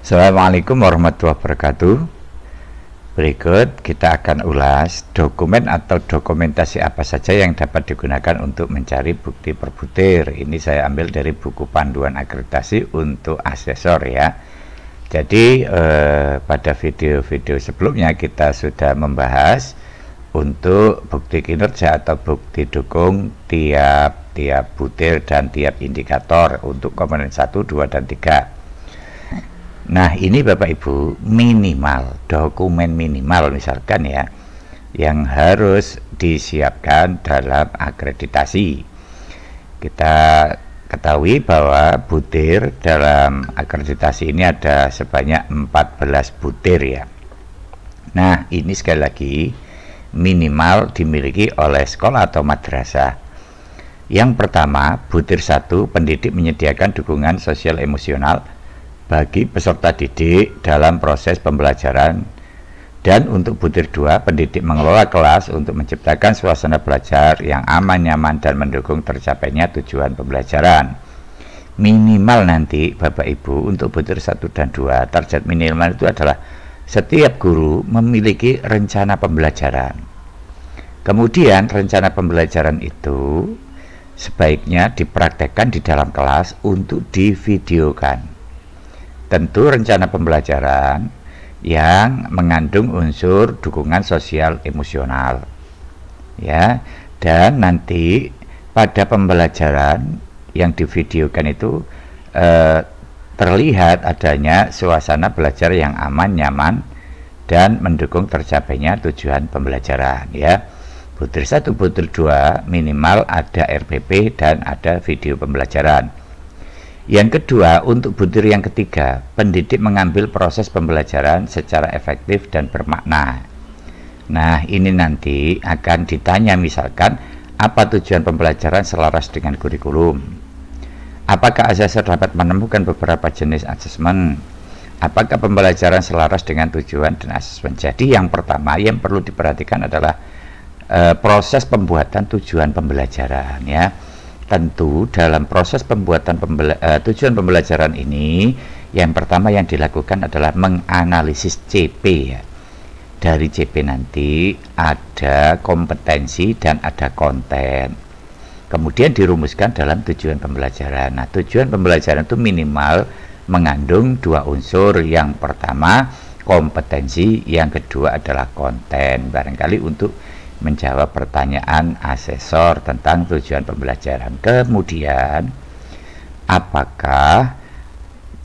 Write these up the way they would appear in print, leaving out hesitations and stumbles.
Assalamualaikum warahmatullahi wabarakatuh. Berikut kita akan ulas dokumen atau dokumentasi apa saja yang dapat digunakan untuk mencari bukti per butir. Ini saya ambil dari buku panduan akreditasi untuk asesor ya. Jadi pada video-video sebelumnya kita sudah membahas untuk bukti kinerja atau bukti dukung tiap butir dan tiap indikator untuk komponen 1, 2, dan 3. Nah ini Bapak Ibu minimal, dokumen minimal misalkan ya, yang harus disiapkan dalam akreditasi. Kita ketahui bahwa butir dalam akreditasi ini ada sebanyak 14 butir ya. Nah ini sekali lagi minimal dimiliki oleh sekolah atau madrasah. Yang pertama, butir 1, pendidik menyediakan dukungan sosial emosional bagi peserta didik dalam proses pembelajaran, dan untuk butir 2, pendidik mengelola kelas untuk menciptakan suasana belajar yang aman, nyaman, dan mendukung tercapainya tujuan pembelajaran. Minimal nanti Bapak Ibu untuk butir 1 dan 2, target minimal itu adalah setiap guru memiliki rencana pembelajaran. Kemudian rencana pembelajaran itu sebaiknya dipraktekkan di dalam kelas untuk divideokan. Tentu rencana pembelajaran yang mengandung unsur dukungan sosial emosional ya, dan nanti pada pembelajaran yang divideokan itu terlihat adanya suasana belajar yang aman, nyaman, dan mendukung tercapainya tujuan pembelajaran ya. Butir 1, butir 2 minimal ada RPP dan ada video pembelajaran. Yang kedua, untuk butir yang ketiga, pendidik mengambil proses pembelajaran secara efektif dan bermakna. Nah, ini nanti akan ditanya misalkan, apa tujuan pembelajaran selaras dengan kurikulum? Apakah asesor dapat menemukan beberapa jenis asesmen? Apakah pembelajaran selaras dengan tujuan dan asesmen? Jadi yang pertama yang perlu diperhatikan adalah proses pembuatan tujuan pembelajaran ya. Tentu dalam proses pembuatan tujuan pembelajaran ini, yang pertama yang dilakukan adalah menganalisis CP ya. Dari CP nanti ada kompetensi dan ada konten. Kemudian dirumuskan dalam tujuan pembelajaran. Nah, tujuan pembelajaran itu minimal mengandung 2 unsur. Yang pertama kompetensi, yang kedua adalah konten. Barangkali untuk menjawab pertanyaan asesor tentang tujuan pembelajaran. Kemudian apakah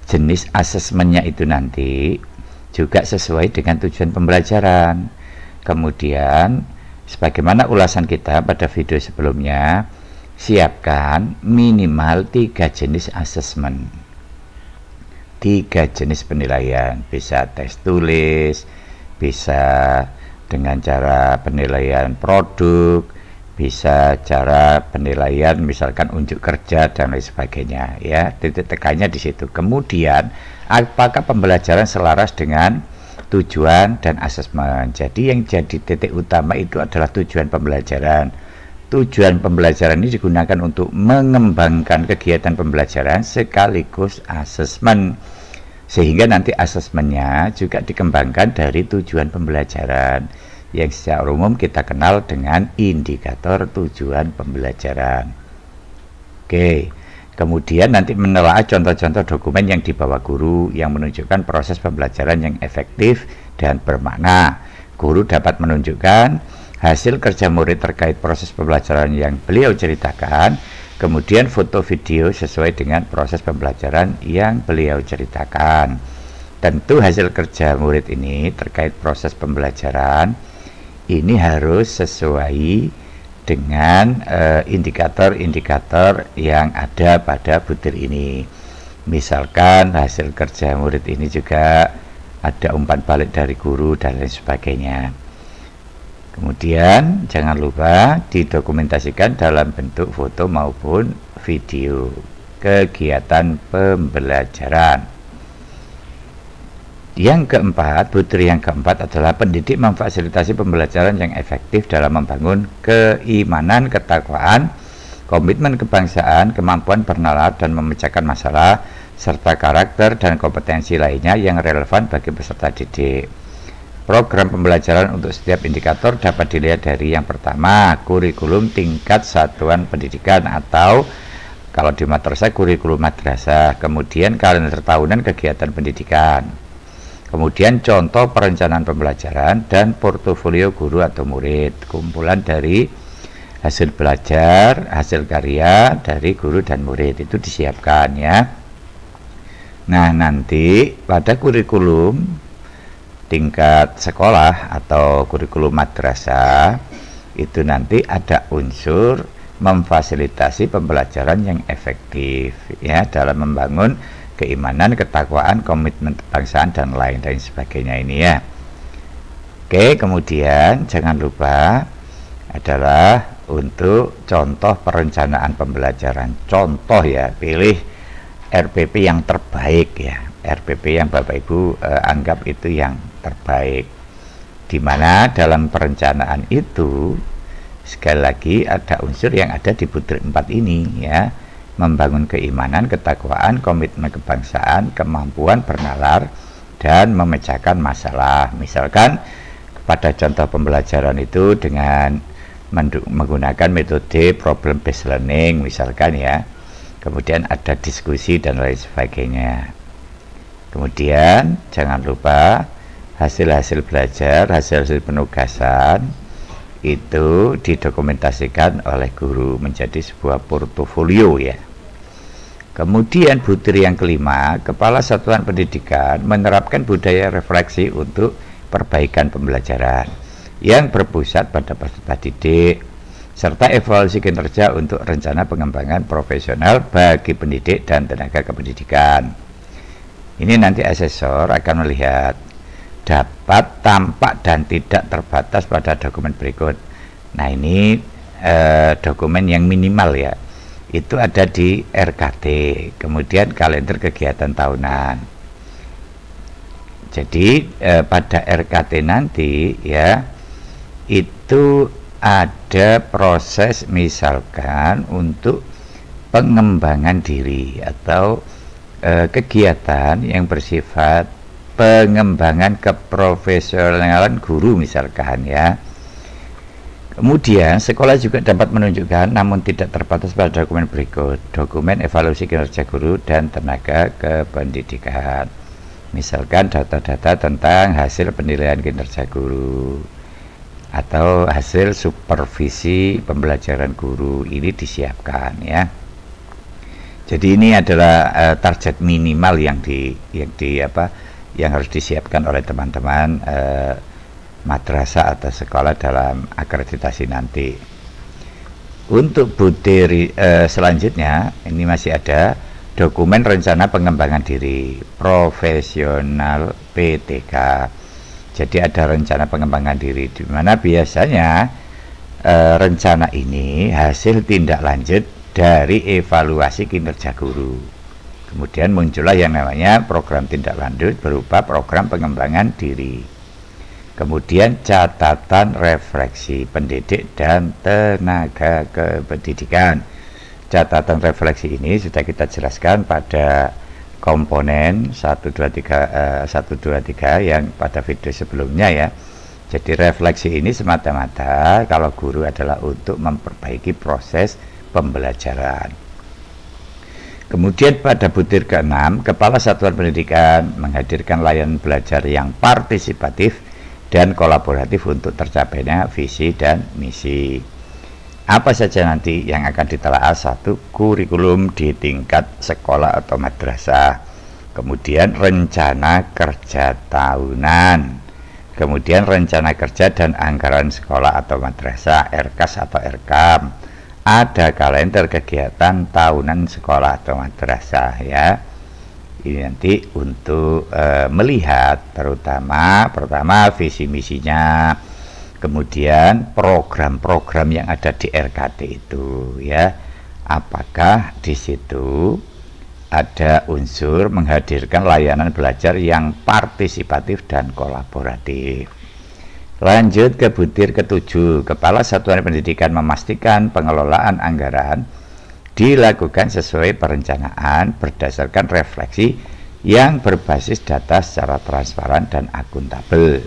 jenis asesmennya itu nanti juga sesuai dengan tujuan pembelajaran. Kemudian sebagaimana ulasan kita pada video sebelumnya, siapkan minimal 3 jenis asesmen, 3 jenis penilaian. Bisa tes tulis, bisa dengan cara penilaian produk, bisa cara penilaian misalkan unjuk kerja dan lain sebagainya ya. Titik tekannya di situ. Kemudian apakah pembelajaran selaras dengan tujuan dan asesmen? Jadi yang jadi titik utama itu adalah tujuan pembelajaran. Tujuan pembelajaran ini digunakan untuk mengembangkan kegiatan pembelajaran sekaligus asesmen, sehingga nanti asesmennya juga dikembangkan dari tujuan pembelajaran yang secara umum kita kenal dengan indikator tujuan pembelajaran. Oke, kemudian nanti menelaah contoh-contoh dokumen yang dibawa guru yang menunjukkan proses pembelajaran yang efektif dan bermakna. Guru dapat menunjukkan hasil kerja murid terkait proses pembelajaran yang beliau ceritakan, kemudian foto video sesuai dengan proses pembelajaran yang beliau ceritakan. Tentu hasil kerja murid ini terkait proses pembelajaran ini harus sesuai dengan indikator-indikator yang ada pada butir ini. Misalkan hasil kerja murid ini juga ada umpan balik dari guru dan lain sebagainya. Kemudian jangan lupa didokumentasikan dalam bentuk foto maupun video kegiatan pembelajaran. Yang keempat, butir yang keempat adalah pendidik memfasilitasi pembelajaran yang efektif dalam membangun keimanan, ketakwaan, komitmen kebangsaan, kemampuan bernalar dan memecahkan masalah, serta karakter dan kompetensi lainnya yang relevan bagi peserta didik. Program pembelajaran untuk setiap indikator dapat dilihat dari yang pertama, kurikulum tingkat satuan pendidikan atau kalau di madrasah kurikulum madrasah, kemudian kalender tahunan kegiatan pendidikan, kemudian contoh perencanaan pembelajaran dan portofolio guru atau murid, kumpulan dari hasil belajar, hasil karya dari guru dan murid itu disiapkan ya. Nah, nanti pada kurikulum tingkat sekolah atau kurikulum madrasah itu nanti ada unsur memfasilitasi pembelajaran yang efektif ya dalam membangun keimanan, ketakwaan, komitmen kebangsaan dan lain sebagainya ini ya. Oke, kemudian jangan lupa adalah untuk contoh perencanaan pembelajaran. Contoh ya, pilih RPP yang terbaik ya. RPP yang Bapak Ibu anggap itu yang terbaik, di mana dalam perencanaan itu sekali lagi ada unsur yang ada di butir 4 ini ya, membangun keimanan, ketakwaan, komitmen kebangsaan, kemampuan bernalar dan memecahkan masalah. Misalkan pada contoh pembelajaran itu dengan menggunakan metode problem based learning misalkan ya, kemudian ada diskusi dan lain sebagainya. Kemudian jangan lupa hasil-hasil belajar, hasil-hasil penugasan itu didokumentasikan oleh guru menjadi sebuah portofolio ya. Kemudian butir yang kelima, kepala satuan pendidikan menerapkan budaya refleksi untuk perbaikan pembelajaran yang berpusat pada peserta didik serta evaluasi kinerja untuk rencana pengembangan profesional bagi pendidik dan tenaga kependidikan. Ini nanti asesor akan melihat dapat, tampak, dan tidak terbatas pada dokumen berikut. Nah, ini dokumen yang minimal ya, itu ada di RKT, kemudian kalender kegiatan tahunan. Jadi pada RKT nanti ya, itu ada proses misalkan untuk pengembangan diri atau kegiatan yang bersifat pengembangan keprofesionalan guru misalkan ya. Kemudian sekolah juga dapat menunjukkan namun tidak terbatas pada dokumen berikut, dokumen evaluasi kinerja guru dan tenaga kependidikan, misalkan data-data tentang hasil penilaian kinerja guru atau hasil supervisi pembelajaran guru, ini disiapkan ya. Jadi ini adalah target minimal yang harus disiapkan oleh teman-teman madrasah atau sekolah dalam akreditasi nanti. Untuk butir selanjutnya ini masih ada dokumen rencana pengembangan diri profesional PTK. Jadi ada rencana pengembangan diri di mana biasanya rencana ini hasil tindak lanjut dari evaluasi kinerja guru. Kemudian muncullah yang namanya program tindak lanjut berupa program pengembangan diri. Kemudian catatan refleksi pendidik dan tenaga kependidikan. Catatan refleksi ini sudah kita jelaskan pada komponen 1, 2, 3 yang pada video sebelumnya ya. Jadi refleksi ini semata-mata kalau guru adalah untuk memperbaiki proses pembelajaran. Kemudian pada butir ke-6, kepala satuan pendidikan menghadirkan layanan belajar yang partisipatif dan kolaboratif untuk tercapainya visi dan misi. Apa saja nanti yang akan ditelaah? 1, kurikulum di tingkat sekolah atau madrasah, kemudian rencana kerja tahunan, kemudian rencana kerja dan anggaran sekolah atau madrasah, RKAS atau RKAM, ada kalender kegiatan tahunan sekolah atau madrasah ya. Ini nanti untuk melihat pertama visi misinya, kemudian program-program yang ada di RKT itu ya, apakah di situ ada unsur menghadirkan layanan belajar yang partisipatif dan kolaboratif. Lanjut ke butir ke-7, kepala satuan pendidikan memastikan pengelolaan anggaran dilakukan sesuai perencanaan berdasarkan refleksi yang berbasis data secara transparan dan akuntabel.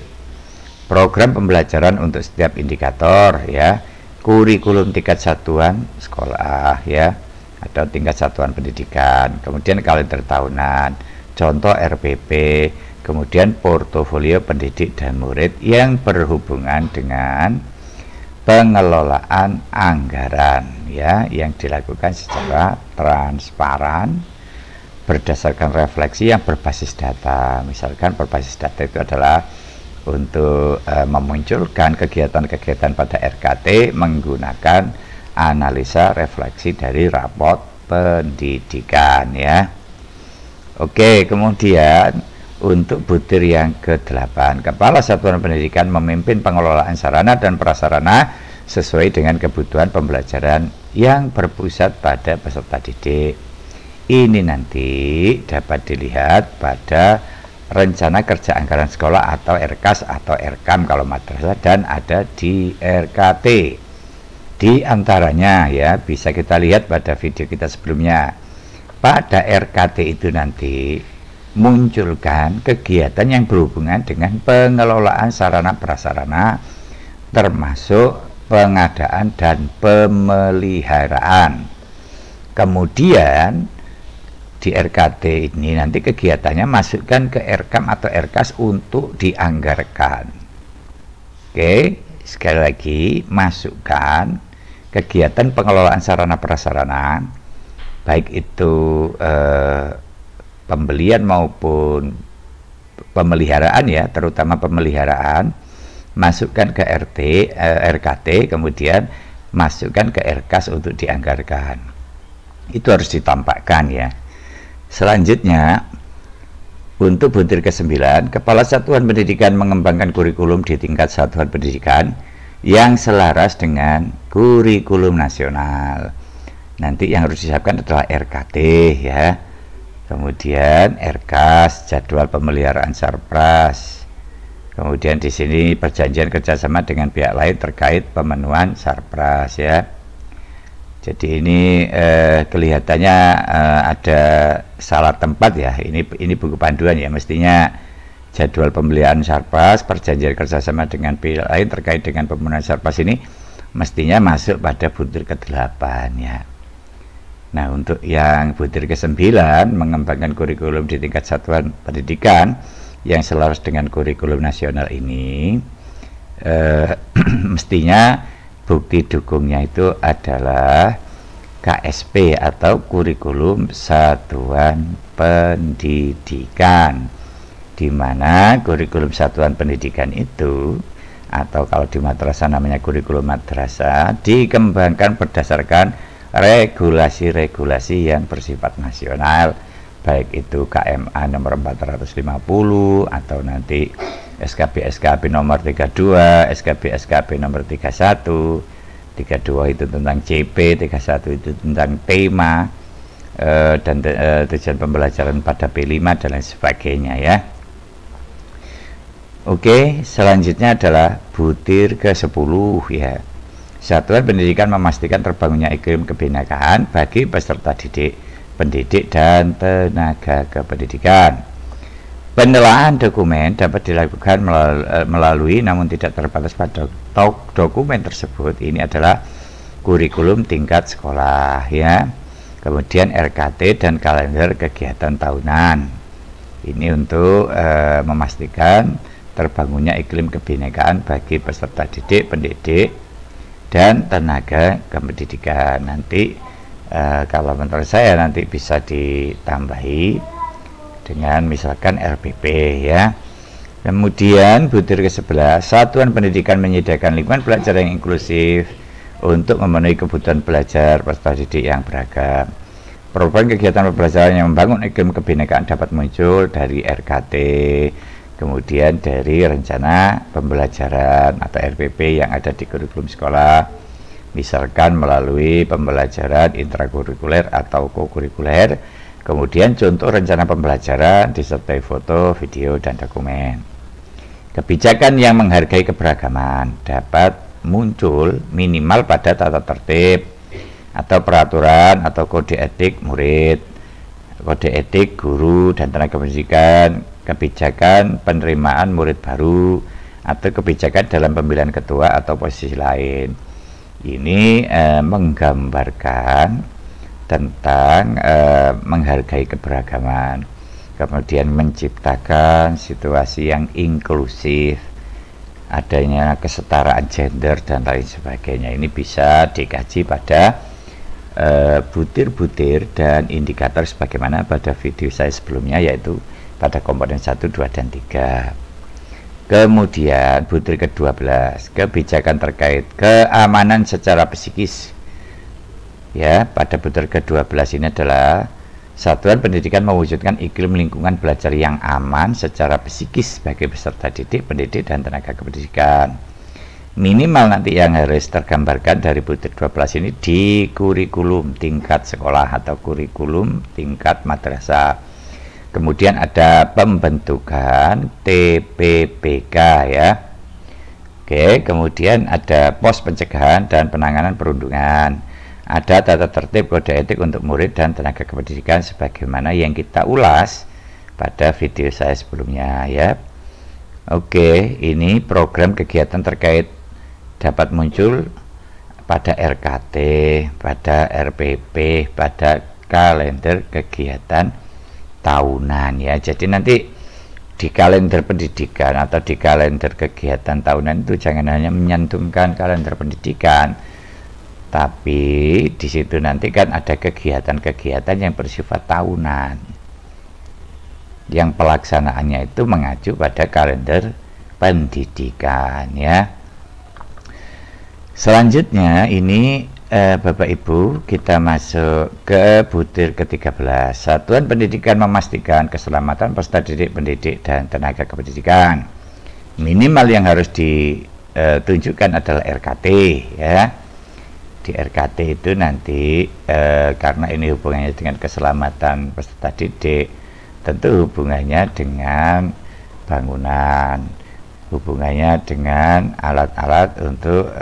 Program pembelajaran untuk setiap indikator, ya, kurikulum tingkat satuan sekolah, ya, atau tingkat satuan pendidikan, kemudian kalender tahunan, contoh RPP, kemudian portofolio pendidik dan murid yang berhubungan dengan pengelolaan anggaran, ya, yang dilakukan secara transparan berdasarkan refleksi yang berbasis data. Misalkan berbasis data itu adalah untuk memunculkan kegiatan-kegiatan pada RKT menggunakan analisa refleksi dari raport pendidikan, ya. Oke, kemudian untuk butir yang ke-8, Kepala Satuan Pendidikan memimpin pengelolaan sarana dan prasarana sesuai dengan kebutuhan pembelajaran yang berpusat pada peserta didik. Ini nanti dapat dilihat pada rencana kerja anggaran sekolah atau RKAS atau RKAM kalau madrasah, dan ada di RKT. Di antaranya, ya, bisa kita lihat pada video kita sebelumnya. Pada RKT itu nanti munculkan kegiatan yang berhubungan dengan pengelolaan sarana prasarana termasuk pengadaan dan pemeliharaan. Kemudian di RKT ini nanti kegiatannya masukkan ke RKAM atau RKAS untuk dianggarkan. Oke, sekali lagi, masukkan kegiatan pengelolaan sarana prasarana, baik itu pembelian maupun pemeliharaan, ya, terutama pemeliharaan, masukkan ke RKT, kemudian masukkan ke RKAS untuk dianggarkan. Itu harus ditampakkan, ya. Selanjutnya, untuk butir ke-9, Kepala Satuan Pendidikan mengembangkan kurikulum di tingkat satuan pendidikan yang selaras dengan kurikulum nasional. Nanti yang harus disiapkan adalah RKT, ya. Kemudian RKAS, jadwal pemeliharaan sarpras. Kemudian di sini perjanjian kerjasama dengan pihak lain terkait pemenuhan sarpras, ya. Jadi ini kelihatannya ada salah tempat, ya. Ini buku panduan, ya. Mestinya jadwal pemeliharaan sarpras, perjanjian kerjasama dengan pihak lain terkait dengan pemenuhan sarpras ini mestinya masuk pada butir ke-8, ya. Nah, untuk yang butir ke-9, mengembangkan kurikulum di tingkat satuan pendidikan yang selaras dengan kurikulum nasional ini, mestinya bukti dukungnya itu adalah KSP atau kurikulum satuan pendidikan, di mana kurikulum satuan pendidikan itu, atau kalau di madrasah namanya kurikulum madrasah, dikembangkan berdasarkan regulasi-regulasi yang bersifat nasional, baik itu KMA nomor 450 atau nanti SKB nomor 32, SKB nomor 31. 32 itu tentang CP, 31 itu tentang tema dan tujuan pembelajaran pada P5 dan lain sebagainya, ya. Oke, selanjutnya adalah butir ke-10, ya. Satuan pendidikan memastikan terbangunnya iklim kebinekaan bagi peserta didik, pendidik, dan tenaga kependidikan. Penelaahan dokumen dapat dilakukan melalui, namun tidak terbatas pada dokumen tersebut. Ini adalah kurikulum tingkat sekolah, ya. Kemudian RKT dan kalender kegiatan tahunan. Ini untuk memastikan terbangunnya iklim kebinekaan bagi peserta didik, pendidik, dan tenaga kependidikan. Nanti kalau menurut saya nanti bisa ditambahi dengan misalkan RPP, ya. Kemudian butir ke-11, Satuan Pendidikan menyediakan lingkungan belajar yang inklusif untuk memenuhi kebutuhan belajar peserta didik yang beragam. Program kegiatan pembelajaran yang membangun iklim kebinekaan dapat muncul dari RKT, kemudian dari rencana pembelajaran atau RPP yang ada di kurikulum sekolah, misalkan melalui pembelajaran intrakurikuler atau kokurikuler, kemudian contoh rencana pembelajaran disertai foto, video, dan dokumen. Kebijakan yang menghargai keberagaman dapat muncul minimal pada tata tertib atau peraturan atau kode etik murid, kode etik guru dan tenaga pendidikan, kebijakan penerimaan murid baru, atau kebijakan dalam pemilihan ketua atau posisi lain. Ini menggambarkan tentang menghargai keberagaman, kemudian menciptakan situasi yang inklusif, adanya kesetaraan gender dan lain sebagainya. Ini bisa dikaji pada butir-butir dan indikator sebagaimana pada video saya sebelumnya, yaitu pada komponen 1, 2, dan 3. Kemudian butir ke-12, kebijakan terkait keamanan secara psikis. Ya, pada butir ke-12 ini adalah satuan pendidikan mewujudkan iklim lingkungan belajar yang aman secara psikis bagi peserta didik, pendidik, dan tenaga kependidikan. Minimal nanti yang harus tergambarkan dari butir 12 ini di kurikulum tingkat sekolah atau kurikulum tingkat madrasah. Kemudian ada pembentukan TPPK ya. Oke, kemudian ada pos pencegahan dan penanganan perundungan. Ada tata tertib kode etik untuk murid dan tenaga kependidikan sebagaimana yang kita ulas pada video saya sebelumnya ya. Oke, ini program kegiatan terkait dapat muncul pada RKT, pada RPP, pada kalender kegiatan tahunan ya. Jadi nanti di kalender pendidikan atau di kalender kegiatan tahunan itu jangan hanya menyantumkan kalender pendidikan, tapi di situ nanti kan ada kegiatan-kegiatan yang bersifat tahunan, yang pelaksanaannya itu mengacu pada kalender pendidikan ya. Selanjutnya ini Bapak Ibu, kita masuk ke butir ke-13. Satuan pendidikan memastikan keselamatan peserta didik, pendidik, dan tenaga kependidikan. Minimal yang harus ditunjukkan adalah RKT ya. Di RKT itu nanti karena ini hubungannya dengan keselamatan peserta didik, tentu hubungannya dengan bangunan, hubungannya dengan alat-alat untuk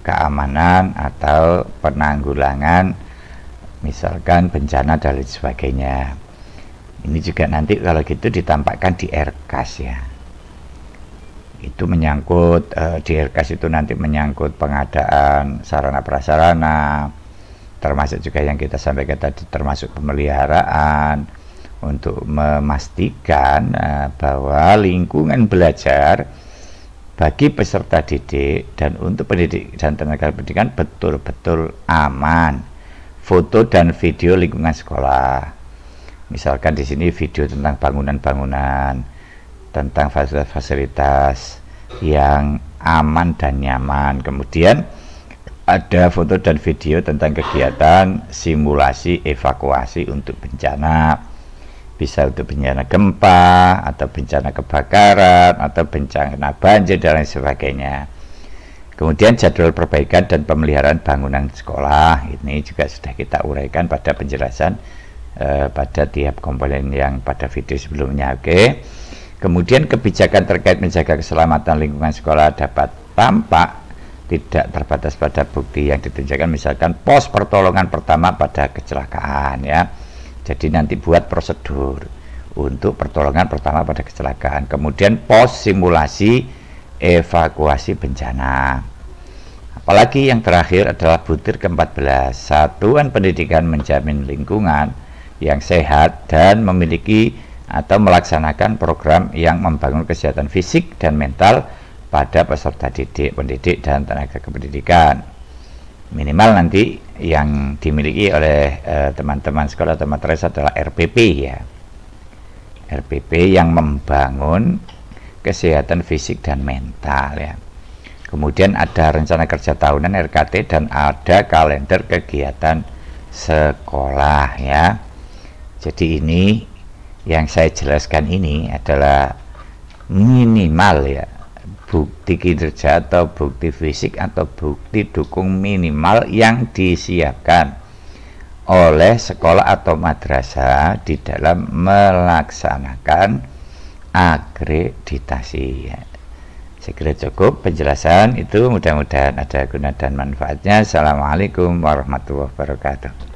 keamanan atau penanggulangan misalkan bencana dan lain sebagainya. Ini juga nanti kalau gitu ditampakkan di RKAS ya. Itu menyangkut di RKAS itu nanti menyangkut pengadaan sarana prasarana, termasuk juga yang kita sampaikan tadi, termasuk pemeliharaan untuk memastikan bahwa lingkungan belajar bagi peserta didik dan untuk pendidik dan tenaga pendidikan betul-betul aman. Foto dan video lingkungan sekolah. Misalkan di sini video tentang bangunan-bangunan, tentang fasilitas-fasilitas yang aman dan nyaman. Kemudian ada foto dan video tentang kegiatan simulasi evakuasi untuk bencana. Bisa untuk bencana gempa atau bencana kebakaran atau bencana banjir dan lain sebagainya. Kemudian jadwal perbaikan dan pemeliharaan bangunan sekolah, ini juga sudah kita uraikan pada penjelasan pada tiap komponen yang pada video sebelumnya. Oke. Kemudian kebijakan terkait menjaga keselamatan lingkungan sekolah dapat tampak tidak terbatas pada bukti yang ditunjukkan, misalkan pos pertolongan pertama pada kecelakaan ya. Jadi nanti buat prosedur untuk pertolongan pertama pada kecelakaan. Kemudian pos simulasi evakuasi bencana. Apalagi yang terakhir adalah butir ke-14. Satuan pendidikan menjamin lingkungan yang sehat dan memiliki atau melaksanakan program yang membangun kesehatan fisik dan mental pada peserta didik, pendidik, dan tenaga kependidikan. Minimal nanti yang dimiliki oleh teman-teman sekolah atau madrasah adalah RPP ya. RPP yang membangun kesehatan fisik dan mental ya. Kemudian ada rencana kerja tahunan RKT dan ada kalender kegiatan sekolah ya. Jadi ini yang saya jelaskan ini adalah minimal ya, bukti kinerja atau bukti fisik atau bukti dukung minimal yang disiapkan oleh sekolah atau madrasah di dalam melaksanakan akreditasi ya. Segera cukup penjelasan itu, mudah-mudahan ada guna dan manfaatnya. Assalamualaikum warahmatullahi wabarakatuh.